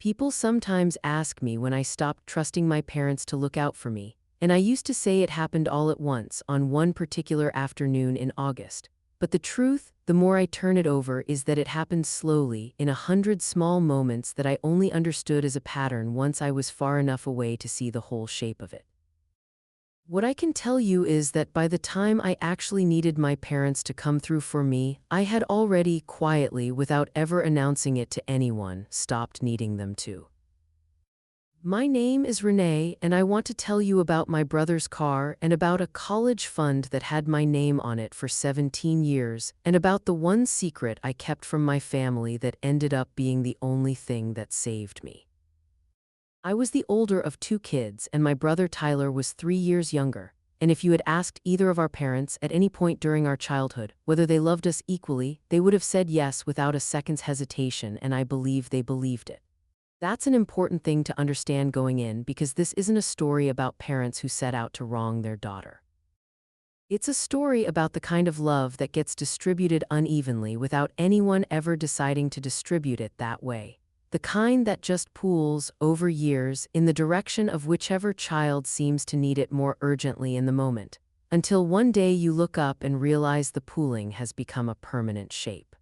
People sometimes ask me when I stopped trusting my parents to look out for me, and I used to say it happened all at once on one particular afternoon in August. But the truth, the more I turn it over, is that it happened slowly, in 100 small moments that I only understood as a pattern once I was far enough away to see the whole shape of it. What I can tell you is that by the time I actually needed my parents to come through for me, I had already, quietly, without ever announcing it to anyone, stopped needing them to. My name is Renee, and I want to tell you about my brother's car and about a college fund that had my name on it for 17 years, and about the one secret I kept from my family that ended up being the only thing that saved me. I was the older of two kids, and my brother Tyler was 3 years younger, and if you had asked either of our parents at any point during our childhood whether they loved us equally, they would have said yes without a second's hesitation, and I believe they believed it. That's an important thing to understand going in, because this isn't a story about parents who set out to wrong their daughter. It's a story about the kind of love that gets distributed unevenly without anyone ever deciding to distribute it that way. The kind that just pools, over years, in the direction of whichever child seems to need it more urgently in the moment, until one day you look up and realize the pooling has become a permanent shape.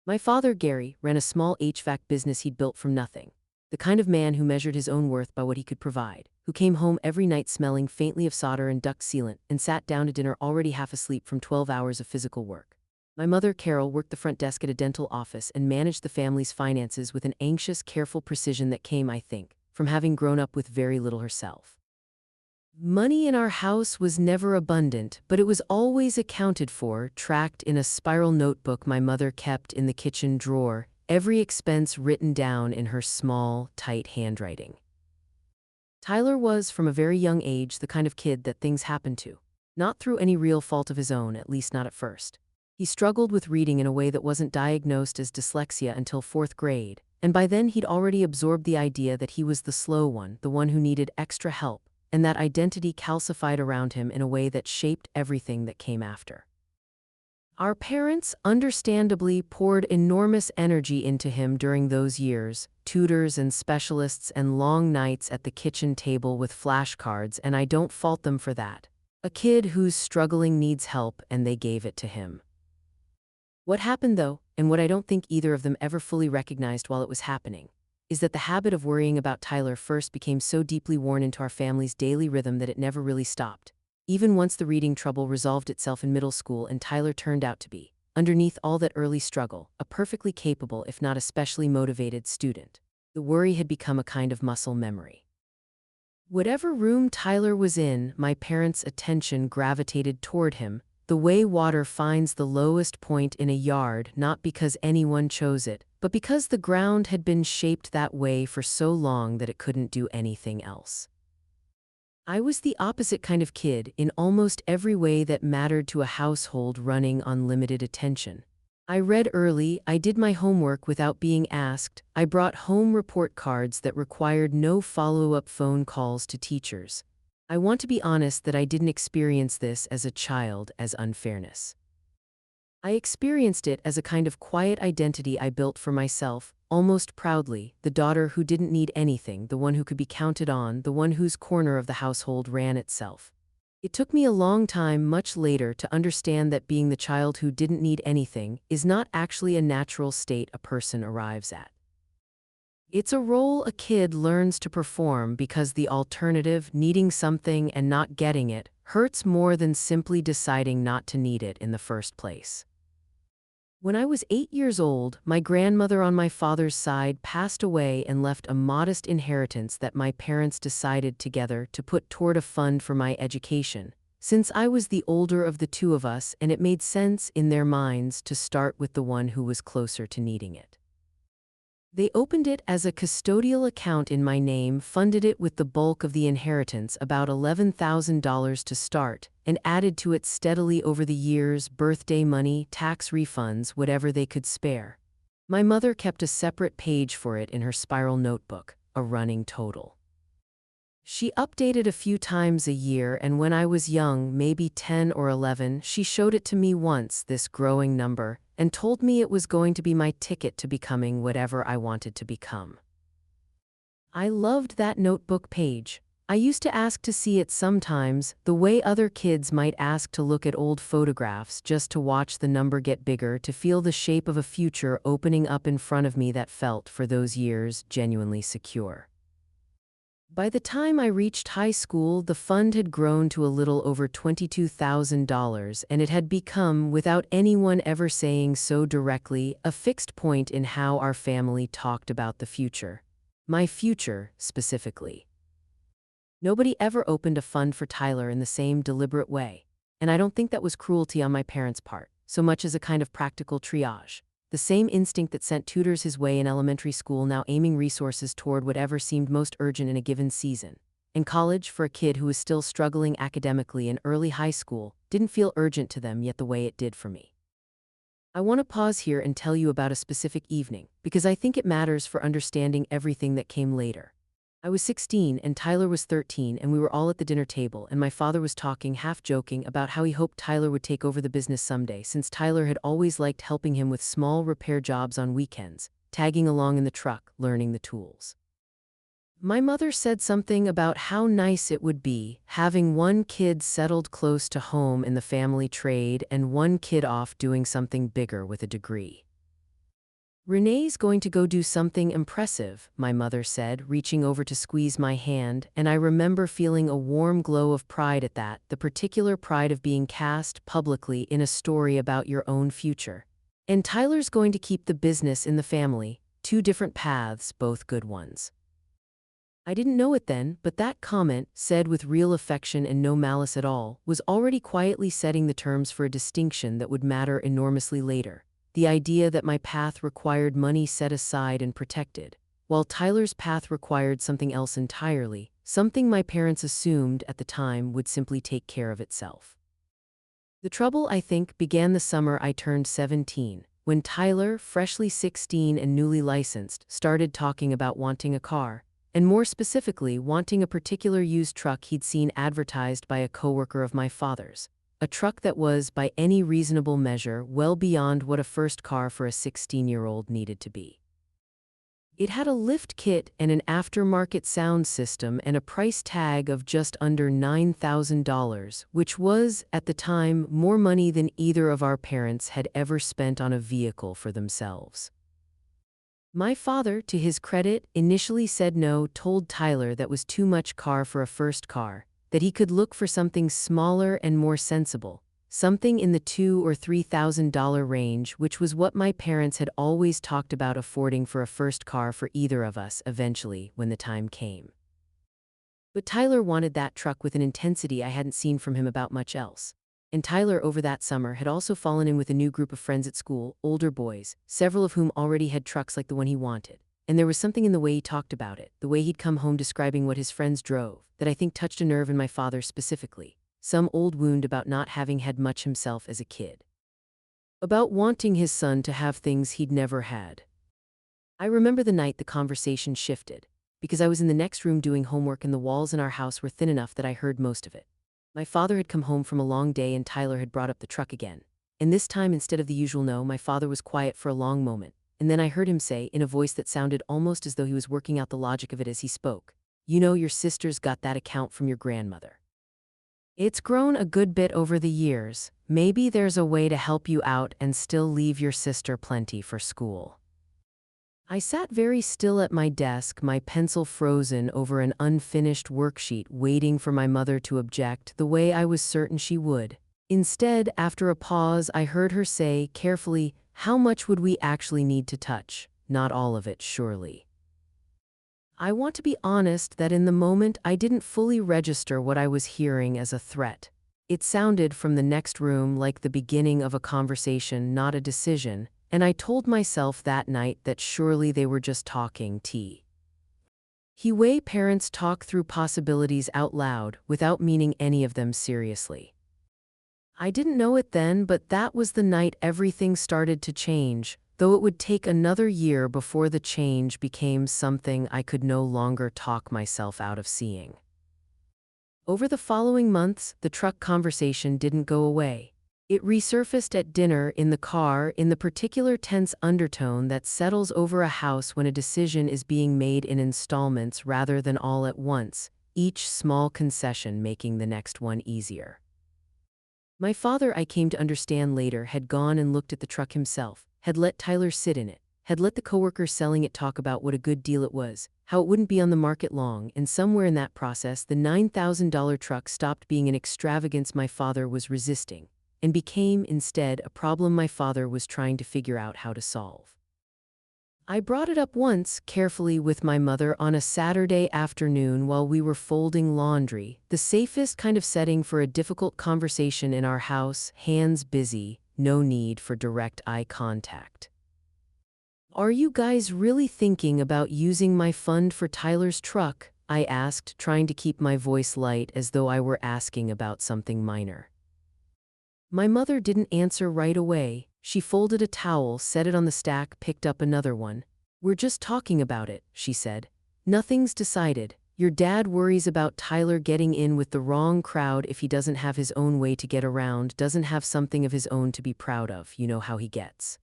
My father, Gary, ran a small HVAC business he'd built from nothing. The kind of man who measured his own worth by what he could provide, who came home every night smelling faintly of solder and duct sealant, and sat down to dinner already half asleep from 12 hours of physical work. My mother, Carol, worked the front desk at a dental office and managed the family's finances with an anxious, careful precision that came, I think, from having grown up with very little herself. Money in our house was never abundant, but it was always accounted for, tracked in a spiral notebook my mother kept in the kitchen drawer, every expense written down in her small, tight handwriting. Tyler was, from a very young age, the kind of kid that things happened to. Not through any real fault of his own, at least not at first. He struggled with reading in a way that wasn't diagnosed as dyslexia until 4th grade, and by then he'd already absorbed the idea that he was the slow one, the one who needed extra help, and that identity calcified around him in a way that shaped everything that came after. Our parents, understandably, poured enormous energy into him during those years, tutors and specialists and long nights at the kitchen table with flashcards, and I don't fault them for that. A kid who's struggling needs help, and they gave it to him. What happened, though, and what I don't think either of them ever fully recognized while it was happening, is that the habit of worrying about Tyler first became so deeply worn into our family's daily rhythm that it never really stopped. Even once the reading trouble resolved itself in middle school and Tyler turned out to be, underneath all that early struggle, a perfectly capable, if not especially motivated, student, the worry had become a kind of muscle memory. Whatever room Tyler was in, my parents' attention gravitated toward him, the way water finds the lowest point in a yard, not because anyone chose it, but because the ground had been shaped that way for so long that it couldn't do anything else. I was the opposite kind of kid in almost every way that mattered to a household running on limited attention. I read early, I did my homework without being asked, I brought home report cards that required no follow-up phone calls to teachers. I want to be honest that I didn't experience this as a child as unfairness. I experienced it as a kind of quiet identity I built for myself, almost proudly, the daughter who didn't need anything, the one who could be counted on, the one whose corner of the household ran itself. It took me a long time, much later, to understand that being the child who didn't need anything is not actually a natural state a person arrives at. It's a role a kid learns to perform because the alternative, needing something and not getting it, hurts more than simply deciding not to need it in the first place. When I was 8 years old, my grandmother on my father's side passed away and left a modest inheritance that my parents decided together to put toward a fund for my education, since I was the older of the two of us and it made sense in their minds to start with the one who was closer to needing it. They opened it as a custodial account in my name, funded it with the bulk of the inheritance, about $11,000 to start, and added to it steadily over the years, birthday money, tax refunds, whatever they could spare. My mother kept a separate page for it in her spiral notebook, a running total. She updated a few times a year, and when I was young, maybe 10 or 11, she showed it to me once, this growing number, and told me it was going to be my ticket to becoming whatever I wanted to become. I loved that notebook page. I used to ask to see it sometimes, the way other kids might ask to look at old photographs just to watch the number get bigger, to feel the shape of a future opening up in front of me that felt, for those years, genuinely secure. By the time I reached high school, the fund had grown to a little over $22,000, and it had become, without anyone ever saying so directly, a fixed point in how our family talked about the future. My future, specifically. Nobody ever opened a fund for Tyler in the same deliberate way, and I don't think that was cruelty on my parents' part, so much as a kind of practical triage. The same instinct that sent tutors his way in elementary school, now aiming resources toward whatever seemed most urgent in a given season. In college, for a kid who was still struggling academically in early high school, didn't feel urgent to them yet the way it did for me. I want to pause here and tell you about a specific evening, because I think it matters for understanding everything that came later. I was 16 and Tyler was 13, and we were all at the dinner table, and my father was talking, half joking, about how he hoped Tyler would take over the business someday, since Tyler had always liked helping him with small repair jobs on weekends, tagging along in the truck, learning the tools. My mother said something about how nice it would be having one kid settled close to home in the family trade and one kid off doing something bigger with a degree. "Renee's going to go do something impressive," my mother said, reaching over to squeeze my hand, and I remember feeling a warm glow of pride at that, the particular pride of being cast publicly in a story about your own future. "And Tyler's going to keep the business in the family, 2 different paths, both good ones." I didn't know it then, but that comment, said with real affection and no malice at all, was already quietly setting the terms for a distinction that would matter enormously later. The idea that my path required money set aside and protected, while Tyler's path required something else entirely, something my parents assumed at the time would simply take care of itself. The trouble, I think, began the summer I turned 17, when Tyler, freshly 16 and newly licensed, started talking about wanting a car, and more specifically, wanting a particular used truck he'd seen advertised by a coworker of my father's. A truck that was, by any reasonable measure, well beyond what a first car for a 16-year-old needed to be. It had a lift kit and an aftermarket sound system and a price tag of just under $9,000, which was, at the time, more money than either of our parents had ever spent on a vehicle for themselves. My father, to his credit, initially said no, told Tyler that was too much car for a first car, that he could look for something smaller and more sensible, something in the $2,000 or $3,000 range, which was what my parents had always talked about affording for a first car for either of us eventually, when the time came. But Tyler wanted that truck with an intensity I hadn't seen from him about much else. And Tyler, over that summer, had also fallen in with a new group of friends at school, older boys, several of whom already had trucks like the one he wanted. And there was something in the way he talked about it, the way he'd come home describing what his friends drove, that I think touched a nerve in my father specifically, some old wound about not having had much himself as a kid. About wanting his son to have things he'd never had. I remember the night the conversation shifted, because I was in the next room doing homework and the walls in our house were thin enough that I heard most of it. My father had come home from a long day and Tyler had brought up the truck again. And this time, instead of the usual no, my father was quiet for a long moment. And then I heard him say, in a voice that sounded almost as though he was working out the logic of it as he spoke, "You know, your sister's got that account from your grandmother. It's grown a good bit over the years. Maybe there's a way to help you out and still leave your sister plenty for school." I sat very still at my desk, my pencil frozen over an unfinished worksheet, waiting for my mother to object the way I was certain she would. Instead, after a pause, I heard her say, carefully, "How much would we actually need to touch? Not all of it, surely." I want to be honest that in the moment I didn't fully register what I was hearing as a threat. It sounded from the next room like the beginning of a conversation, not a decision, and I told myself that night that surely they were just talking tea. The way parents talk through possibilities out loud without meaning any of them seriously. I didn't know it then, but that was the night everything started to change, though it would take another year before the change became something I could no longer talk myself out of seeing. Over the following months, the truck conversation didn't go away. It resurfaced at dinner, in the car, in the particular tense undertone that settles over a house when a decision is being made in installments rather than all at once, each small concession making the next one easier. My father, I came to understand later, had gone and looked at the truck himself, had let Tyler sit in it, had let the coworker selling it talk about what a good deal it was, how it wouldn't be on the market long, and somewhere in that process the $9,000 truck stopped being an extravagance my father was resisting, and became instead a problem my father was trying to figure out how to solve. I brought it up once, carefully, with my mother on a Saturday afternoon while we were folding laundry, the safest kind of setting for a difficult conversation in our house, hands busy, no need for direct eye contact. "Are you guys really thinking about using my fund for Tyler's truck?" I asked, trying to keep my voice light as though I were asking about something minor. My mother didn't answer right away. She folded a towel, set it on the stack, picked up another one. "We're just talking about it," she said. "Nothing's decided. Your dad worries about Tyler getting in with the wrong crowd if he doesn't have his own way to get around, doesn't have something of his own to be proud of. You know how he gets."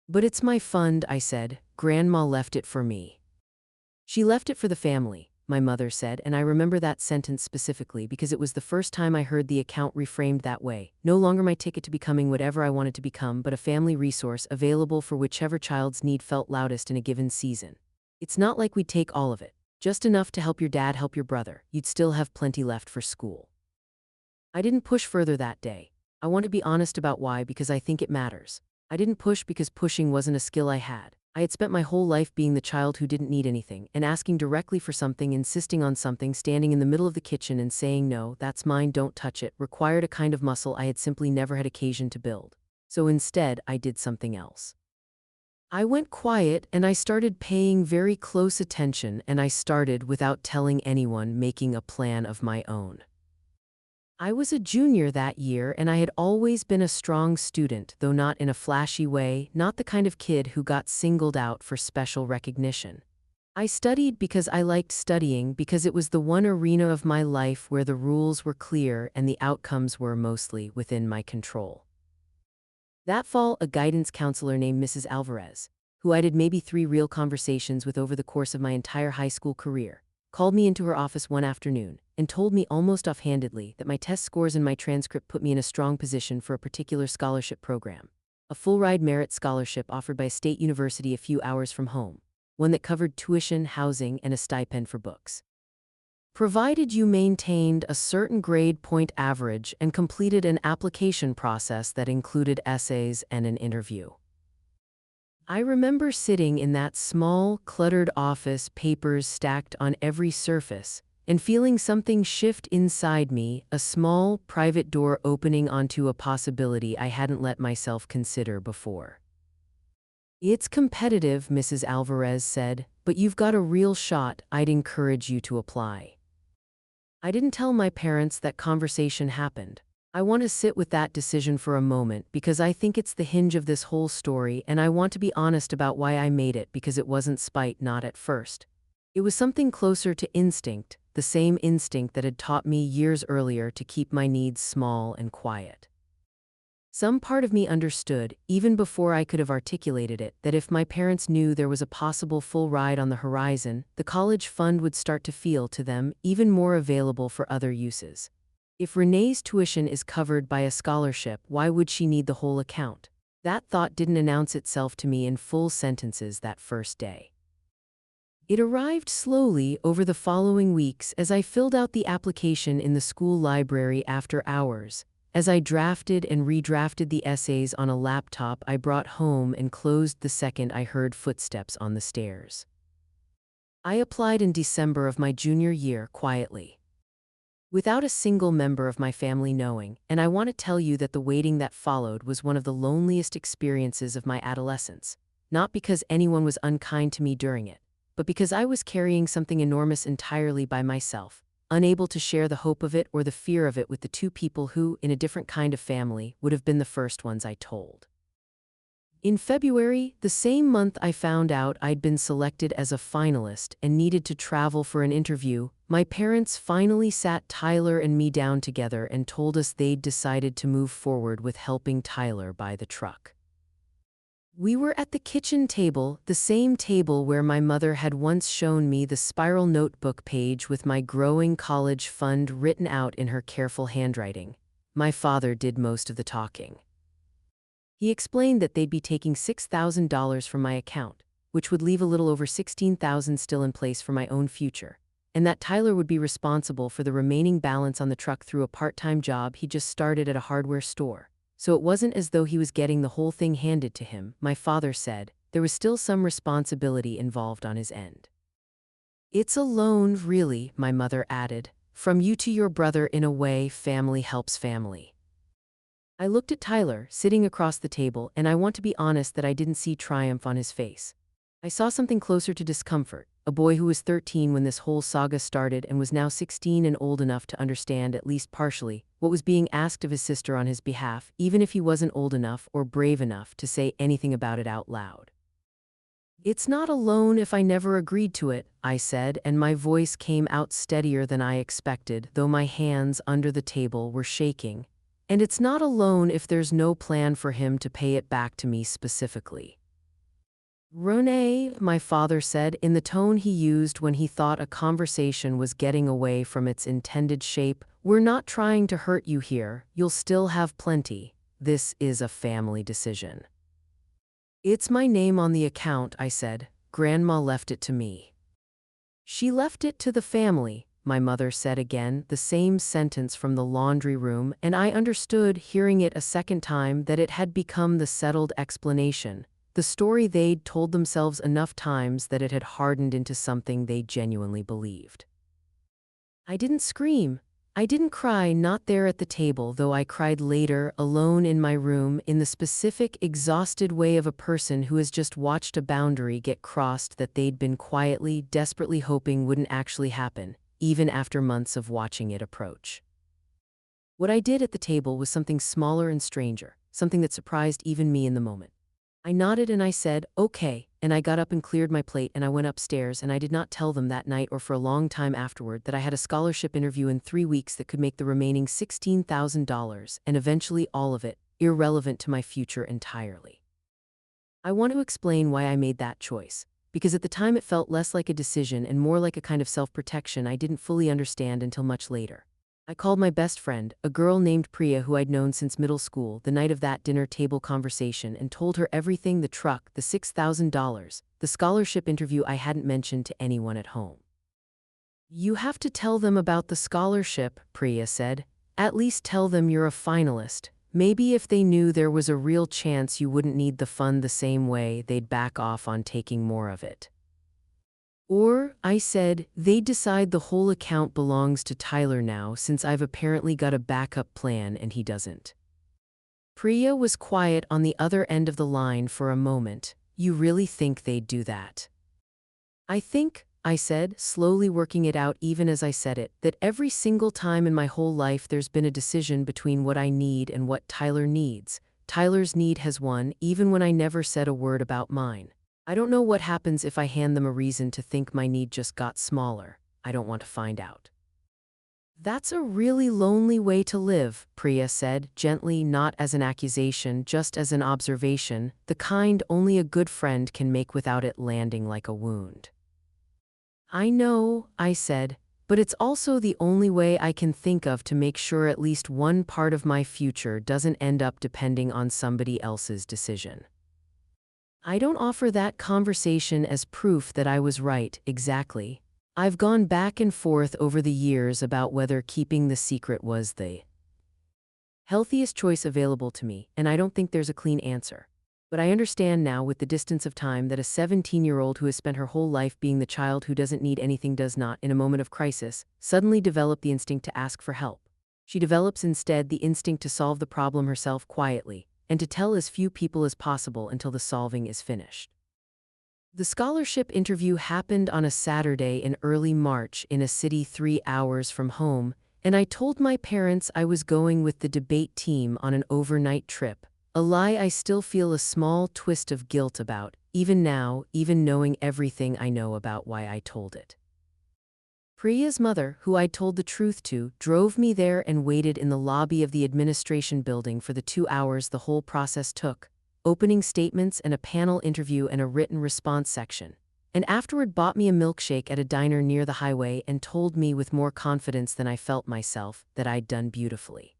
"But it's my fund," I said. "Grandma left it for me." "She left it for the family," my mother said, and I remember that sentence specifically because it was the first time I heard the account reframed that way. No longer my ticket to becoming whatever I wanted to become, but a family resource available for whichever child's need felt loudest in a given season. It's not like we'd take all of it, just enough to help your dad help your brother. You'd still have plenty left for school. I didn't push further that day. I want to be honest about why, because I think it matters. I didn't push because pushing wasn't a skill I had. I had spent my whole life being the child who didn't need anything, and asking directly for something, insisting on something, standing in the middle of the kitchen and saying no, "That's mine, don't touch it," required a kind of muscle I had simply never had occasion to build. So instead, I did something else. I went quiet, and I started paying very close attention, and I started, without telling anyone, making a plan of my own. I was a junior that year, and I had always been a strong student, though not in a flashy way, not the kind of kid who got singled out for special recognition. I studied because I liked studying, because it was the one arena of my life where the rules were clear and the outcomes were mostly within my control. That fall, a guidance counselor named Mrs. Alvarez, who I'd had maybe 3 real conversations with over the course of my entire high school career, called me into her office one afternoon and told me almost offhandedly that my test scores and my transcript put me in a strong position for a particular scholarship program, a full-ride merit scholarship offered by a state university a few hours from home, one that covered tuition, housing, and a stipend for books. Provided you maintained a certain grade point average and completed an application process that included essays and an interview. I remember sitting in that small, cluttered office, papers stacked on every surface, and feeling something shift inside me, a small, private door opening onto a possibility I hadn't let myself consider before. "It's competitive," Mrs. Alvarez said, "but you've got a real shot. I'd encourage you to apply." I didn't tell my parents that conversation happened. I want to sit with that decision for a moment because I think it's the hinge of this whole story, and I want to be honest about why I made it, because it wasn't spite, not at first. It was something closer to instinct, the same instinct that had taught me years earlier to keep my needs small and quiet. Some part of me understood, even before I could have articulated it, that if my parents knew there was a possible full ride on the horizon, the college fund would start to feel, to them, even more available for other uses. If Renee's tuition is covered by a scholarship, why would she need the whole account? That thought didn't announce itself to me in full sentences that first day. It arrived slowly over the following weeks as I filled out the application in the school library after hours, as I drafted and redrafted the essays on a laptop I brought home and closed the second I heard footsteps on the stairs. I applied in December of my junior year, quietly, without a single member of my family knowing, and I want to tell you that the waiting that followed was one of the loneliest experiences of my adolescence, not because anyone was unkind to me during it, but because I was carrying something enormous entirely by myself, unable to share the hope of it or the fear of it with the 2 people who, in a different kind of family, would have been the first ones I told. In February, the same month I found out I'd been selected as a finalist and needed to travel for an interview, my parents finally sat Tyler and me down together and told us they'd decided to move forward with helping Tyler buy the truck. We were at the kitchen table, the same table where my mother had once shown me the spiral notebook page with my growing college fund written out in her careful handwriting. My father did most of the talking. He explained that they'd be taking $6,000 from my account, which would leave a little over $16,000 still in place for my own future, and that Tyler would be responsible for the remaining balance on the truck through a part-time job he just started at a hardware store. So it wasn't as though he was getting the whole thing handed to him, my father said. There was still some responsibility involved on his end. It's a loan, really, my mother added. From you to your brother, in a way, family helps family. I looked at Tyler, sitting across the table, and I want to be honest that I didn't see triumph on his face. I saw something closer to discomfort, a boy who was 13 when this whole saga started and was now 16 and old enough to understand, at least partially, what was being asked of his sister on his behalf, even if he wasn't old enough or brave enough to say anything about it out loud. It's not a loan if I never agreed to it, I said, and my voice came out steadier than I expected, though my hands under the table were shaking. And it's not a loan if there's no plan for him to pay it back to me specifically. Renee, my father said, in the tone he used when he thought a conversation was getting away from its intended shape, we're not trying to hurt you here, you'll still have plenty. This is a family decision. It's my name on the account, I said. Grandma left it to me. She left it to the family, my mother said again, the same sentence from the laundry room, and I understood, hearing it a second time, that it had become the settled explanation, the story they'd told themselves enough times that it had hardened into something they genuinely believed. I didn't scream. I didn't cry, not there at the table, though I cried later, alone in my room, in the specific, exhausted way of a person who has just watched a boundary get crossed that they'd been quietly, desperately hoping wouldn't actually happen, even after months of watching it approach. What I did at the table was something smaller and stranger, something that surprised even me in the moment. I nodded and I said, okay, and I got up and cleared my plate and I went upstairs, and I did not tell them that night or for a long time afterward that I had a scholarship interview in 3 weeks that could make the remaining $16,000, and eventually all of it, irrelevant to my future entirely. I want to explain why I made that choice, because at the time it felt less like a decision and more like a kind of self-protection I didn't fully understand until much later. I called my best friend, a girl named Priya who I'd known since middle school, the night of that dinner table conversation, and told her everything: the truck, the $6,000, the scholarship interview I hadn't mentioned to anyone at home. You have to tell them about the scholarship, Priya said. At least tell them you're a finalist. Maybe if they knew there was a real chance you wouldn't need the fund the same way, they'd back off on taking more of it. Or, I said, they'd decide the whole account belongs to Tyler now, since I've apparently got a backup plan and he doesn't. Priya was quiet on the other end of the line for a moment. You really think they'd do that? I think, I said, slowly working it out even as I said it, that every single time in my whole life there's been a decision between what I need and what Tyler needs. Tyler's need has won, even when I never said a word about mine. I don't know what happens if I hand them a reason to think my need just got smaller. I don't want to find out. That's a really lonely way to live, Priya said, gently, not as an accusation, just as an observation, the kind only a good friend can make without it landing like a wound. I know, I said, but it's also the only way I can think of to make sure at least one part of my future doesn't end up depending on somebody else's decision. I don't offer that conversation as proof that I was right, exactly. I've gone back and forth over the years about whether keeping the secret was the healthiest choice available to me, and I don't think there's a clean answer. But I understand now, with the distance of time, that a 17-year-old who has spent her whole life being the child who doesn't need anything does not, in a moment of crisis, suddenly develop the instinct to ask for help. She develops instead the instinct to solve the problem herself quietly, and to tell as few people as possible until the solving is finished. The scholarship interview happened on a Saturday in early March in a city 3 hours from home, and I told my parents I was going with the debate team on an overnight trip, A lie I still feel a small twist of guilt about, even now, even knowing everything I know about why I told it. Priya's mother, who I'd told the truth to, drove me there and waited in the lobby of the administration building for the 2 hours the whole process took, opening statements and a panel interview and a written response section, and afterward bought me a milkshake at a diner near the highway and told me with more confidence than I felt myself that I'd done beautifully.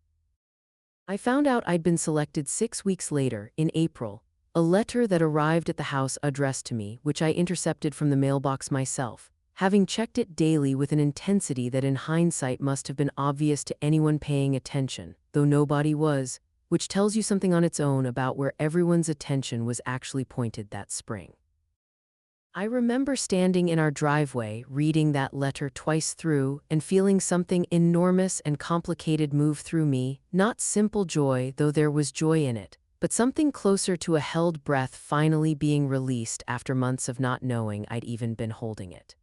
I found out I'd been selected 6 weeks later, in April, a letter that arrived at the house addressed to me, which I intercepted from the mailbox myself, having checked it daily with an intensity that in hindsight must have been obvious to anyone paying attention, though nobody was, which tells you something on its own about where everyone's attention was actually pointed that spring. I remember standing in our driveway, reading that letter twice through, and feeling something enormous and complicated move through me, not simple joy, though there was joy in it, but something closer to a held breath finally being released after months of not knowing I'd even been holding it.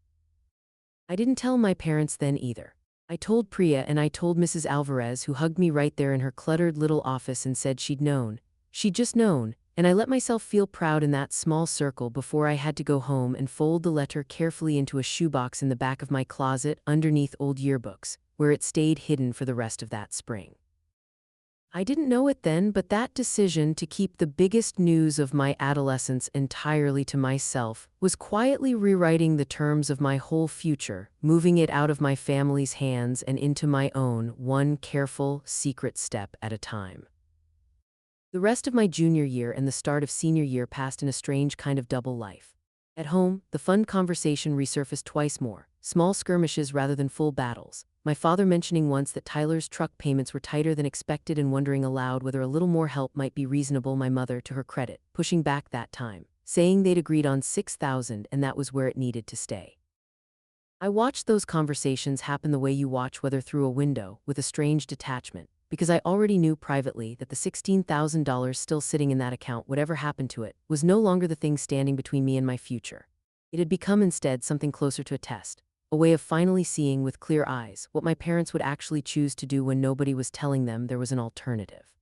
I didn't tell my parents then either. I told Priya and I told Mrs. Alvarez, who hugged me right there in her cluttered little office and said she'd known. She'd just known, and I let myself feel proud in that small circle before I had to go home and fold the letter carefully into a shoebox in the back of my closet underneath old yearbooks, where it stayed hidden for the rest of that spring. I didn't know it then, but that decision to keep the biggest news of my adolescence entirely to myself was quietly rewriting the terms of my whole future, moving it out of my family's hands and into my own, one careful, secret step at a time. The rest of my junior year and the start of senior year passed in a strange kind of double life. At home, the fun conversation resurfaced twice more, small skirmishes rather than full battles. My father mentioning once that Tyler's truck payments were tighter than expected and wondering aloud whether a little more help might be reasonable. My mother, to her credit, pushing back that time, saying they'd agreed on $6,000 and that was where it needed to stay. I watched those conversations happen the way you watch weather through a window, with a strange detachment, because I already knew privately that the $16,000 still sitting in that account, whatever happened to it, was no longer the thing standing between me and my future. It had become instead something closer to a test, a way of finally seeing with clear eyes what my parents would actually choose to do when nobody was telling them there was an alternative.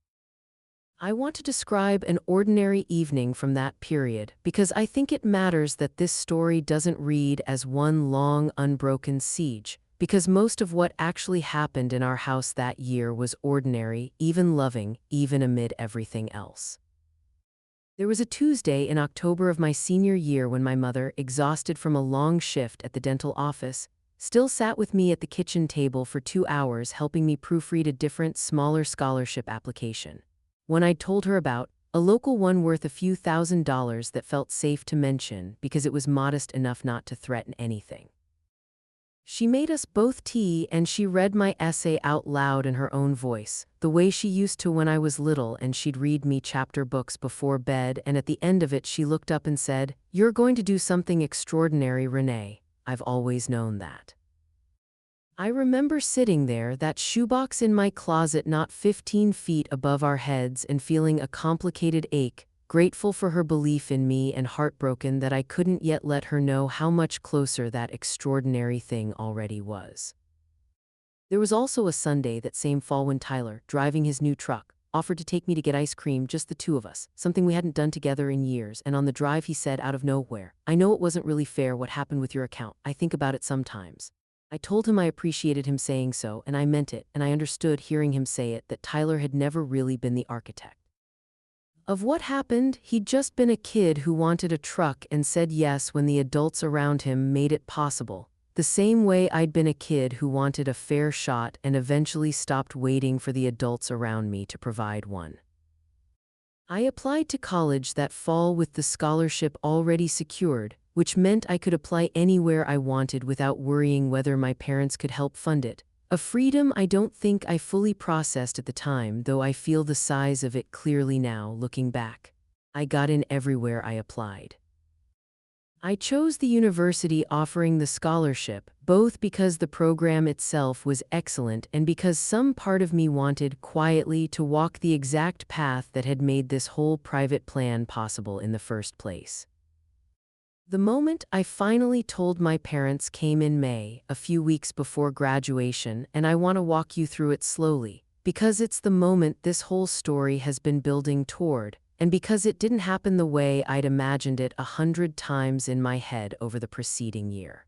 I want to describe an ordinary evening from that period because I think it matters that this story doesn't read as one long, unbroken siege, because most of what actually happened in our house that year was ordinary, even loving, even amid everything else. There was a Tuesday in October of my senior year when my mother, exhausted from a long shift at the dental office, still sat with me at the kitchen table for 2 hours helping me proofread a different, smaller scholarship application. One I'd told her about, a local one worth a few $1,000s that felt safe to mention because it was modest enough not to threaten anything. She made us both tea and she read my essay out loud in her own voice, the way she used to when I was little, and she'd read me chapter books before bed, and at the end of it she looked up and said, "You're going to do something extraordinary, Renee. I've always known that." I remember sitting there, that shoebox in my closet not 15 feet above our heads, and feeling a complicated ache, grateful for her belief in me and heartbroken that I couldn't yet let her know how much closer that extraordinary thing already was. There was also a Sunday that same fall when Tyler, driving his new truck, offered to take me to get ice cream, just the two of us, something we hadn't done together in years, and on the drive he said out of nowhere, "I know it wasn't really fair what happened with your account. I think about it sometimes." I told him I appreciated him saying so, and I meant it, and I understood hearing him say it that Tyler had never really been the architect of what happened. He'd just been a kid who wanted a truck and said yes when the adults around him made it possible, the same way I'd been a kid who wanted a fair shot and eventually stopped waiting for the adults around me to provide one. I applied to college that fall with the scholarship already secured, which meant I could apply anywhere I wanted without worrying whether my parents could help fund it. A freedom I don't think I fully processed at the time, though I feel the size of it clearly now, looking back. I got in everywhere I applied. I chose the university offering the scholarship, both because the program itself was excellent and because some part of me wanted quietly to walk the exact path that had made this whole private plan possible in the first place. The moment I finally told my parents came in May, a few weeks before graduation, and I want to walk you through it slowly, because it's the moment this whole story has been building toward, and because it didn't happen the way I'd imagined it 100 times in my head over the preceding year.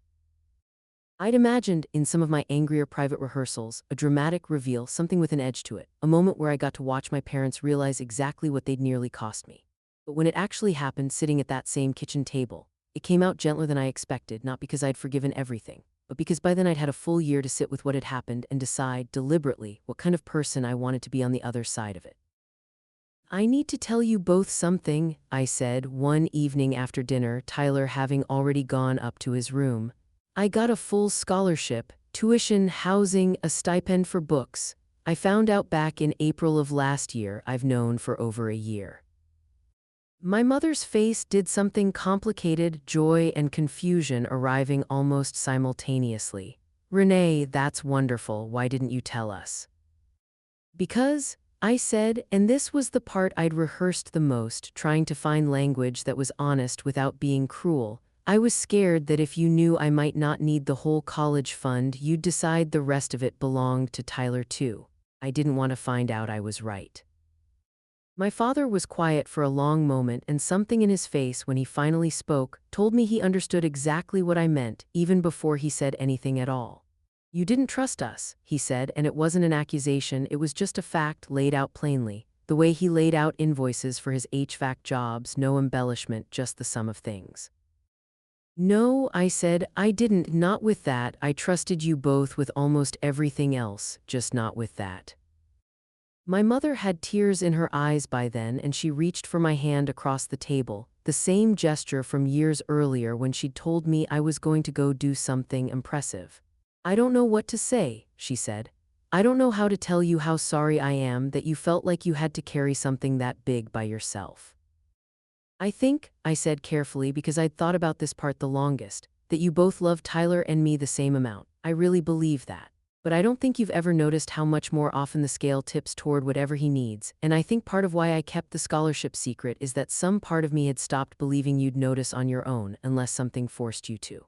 I'd imagined, in some of my angrier private rehearsals, a dramatic reveal, something with an edge to it, a moment where I got to watch my parents realize exactly what they'd nearly cost me. But when it actually happened, sitting at that same kitchen table, it came out gentler than I expected, not because I'd forgiven everything, but because by then I'd had a full year to sit with what had happened and decide, deliberately, what kind of person I wanted to be on the other side of it. "I need to tell you both something," I said one evening after dinner, Tyler having already gone up to his room. "I got a full scholarship, tuition, housing, a stipend for books. I found out back in April of last year. I've known for over a year." My mother's face did something complicated, joy and confusion arriving almost simultaneously. "Renee, that's wonderful. Why didn't you tell us?" "Because," I said, and this was the part I'd rehearsed the most, trying to find language that was honest without being cruel. "I was scared that if you knew I might not need the whole college fund, you'd decide the rest of it belonged to Tyler too. I didn't want to find out I was right." My father was quiet for a long moment, and something in his face when he finally spoke told me he understood exactly what I meant, even before he said anything at all. "You didn't trust us," he said, and it wasn't an accusation, it was just a fact laid out plainly, the way he laid out invoices for his HVAC jobs, no embellishment, just the sum of things. "No," I said, "I didn't, not with that. I trusted you both with almost everything else, just not with that." My mother had tears in her eyes by then, and she reached for my hand across the table, the same gesture from years earlier when she'd told me I was going to go do something impressive. "I don't know what to say," she said. "I don't know how to tell you how sorry I am that you felt like you had to carry something that big by yourself. I think," I said carefully because I'd thought about this part the longest, "that you both love Tyler and me the same amount. I really believe that. But I don't think you've ever noticed how much more often the scale tips toward whatever he needs, and I think part of why I kept the scholarship secret is that some part of me had stopped believing you'd notice on your own unless something forced you to."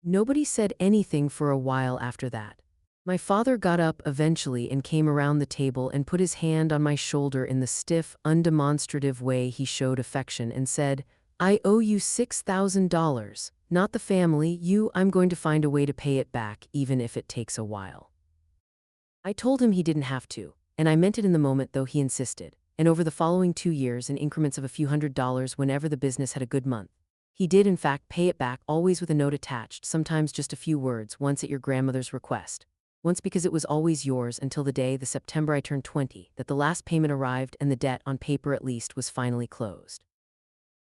Nobody said anything for a while after that. My father got up eventually and came around the table and put his hand on my shoulder in the stiff, undemonstrative way he showed affection and said, "I owe you $6,000. Not the family, you. I'm going to find a way to pay it back, even if it takes a while." I told him he didn't have to, and I meant it in the moment, though he insisted, and over the following 2 years in increments of a few $100s whenever the business had a good month. He did in fact pay it back, always with a note attached, sometimes just a few words, once at your grandmother's request. Once because it was always yours until the day, the September I turned 20, that the last payment arrived and the debt, on paper at least, was finally closed.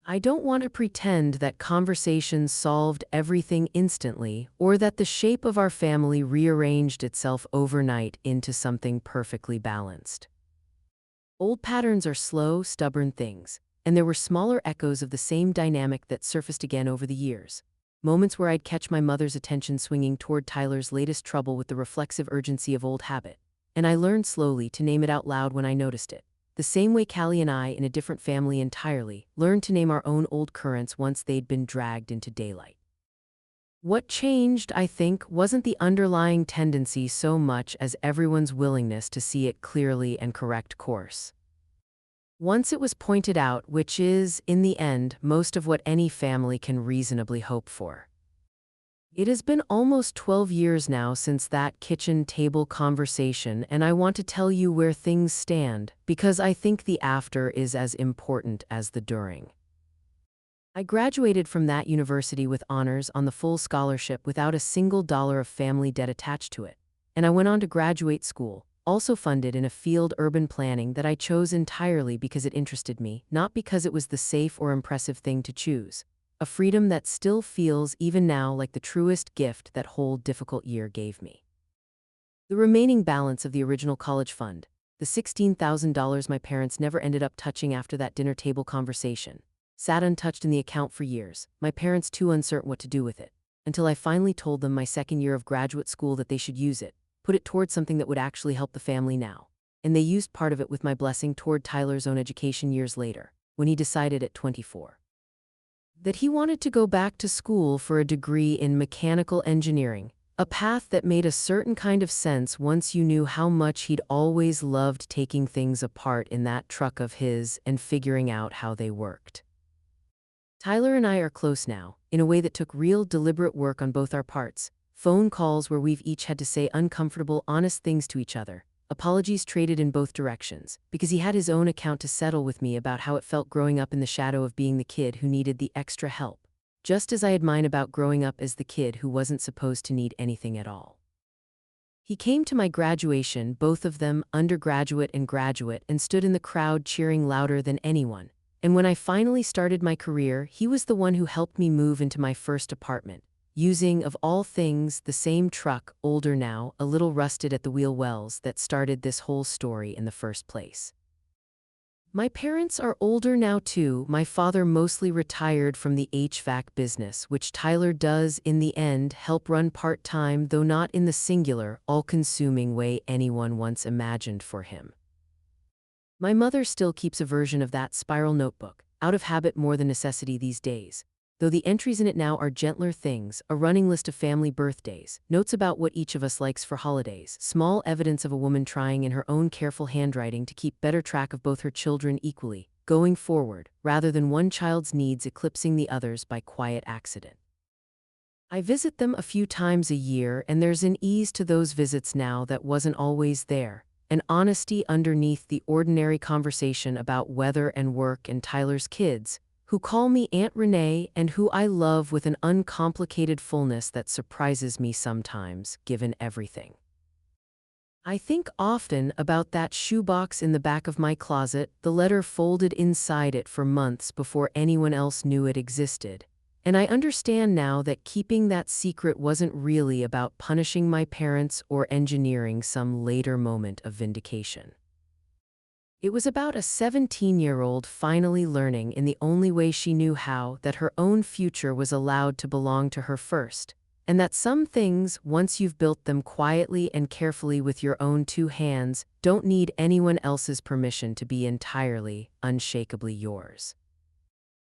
I don't want to pretend that conversations solved everything instantly, or that the shape of our family rearranged itself overnight into something perfectly balanced. Old patterns are slow, stubborn things, and there were smaller echoes of the same dynamic that surfaced again over the years. Moments where I'd catch my mother's attention swinging toward Tyler's latest trouble with the reflexive urgency of old habit, and I learned slowly to name it out loud when I noticed it. The same way Callie and I, in a different family entirely, learned to name our own old currents once they'd been dragged into daylight. What changed, I think, wasn't the underlying tendency so much as everyone's willingness to see it clearly and correct course. Once it was pointed out, which is, in the end, most of what any family can reasonably hope for. It has been almost 12 years now since that kitchen table conversation, and I want to tell you where things stand, because I think the after is as important as the during. I graduated from that university with honors on the full scholarship without a single dollar of family debt attached to it, and I went on to graduate school, also funded in a field, urban planning, that I chose entirely because it interested me, not because it was the safe or impressive thing to choose. A freedom that still feels, even now, like the truest gift that whole difficult year gave me. The remaining balance of the original college fund, the $16,000 my parents never ended up touching after that dinner table conversation, sat untouched in the account for years, my parents too uncertain what to do with it, until I finally told them my second year of graduate school that they should use it, put it toward something that would actually help the family now. And they used part of it with my blessing toward Tyler's own education years later, when he decided at 24 that he wanted to go back to school for a degree in mechanical engineering. A path that made a certain kind of sense once you knew how much he'd always loved taking things apart in that truck of his and figuring out how they worked. Tyler and I are close now, in a way that took real, deliberate work on both our parts. Phone calls where we've each had to say uncomfortable, honest things to each other. Apologies traded in both directions, because he had his own account to settle with me about how it felt growing up in the shadow of being the kid who needed the extra help, just as I had mine about growing up as the kid who wasn't supposed to need anything at all. He came to my graduation, both of them, undergraduate and graduate, and stood in the crowd cheering louder than anyone. And when I finally started my career, he was the one who helped me move into my first apartment, using, of all things, the same truck, older now, a little rusted at the wheel wells, that started this whole story in the first place. My parents are older now too. My father mostly retired from the HVAC business, which Tyler does, in the end, help run part-time, though not in the singular, all-consuming way anyone once imagined for him. My mother still keeps a version of that spiral notebook, out of habit more than necessity these days, though the entries in it now are gentler things, a running list of family birthdays, notes about what each of us likes for holidays, small evidence of a woman trying in her own careful handwriting to keep better track of both her children equally, going forward, rather than one child's needs eclipsing the other's by quiet accident. I visit them a few times a year, and there's an ease to those visits now that wasn't always there. An honesty underneath the ordinary conversation about weather and work and Tyler's kids, who call me Aunt Renee and who I love with an uncomplicated fullness that surprises me sometimes, given everything. I think often about that shoebox in the back of my closet, the letter folded inside it for months before anyone else knew it existed. And I understand now that keeping that secret wasn't really about punishing my parents or engineering some later moment of vindication. It was about a 17-year-old finally learning, in the only way she knew how, that her own future was allowed to belong to her first, and that some things, once you've built them quietly and carefully with your own two hands, don't need anyone else's permission to be entirely, unshakably yours.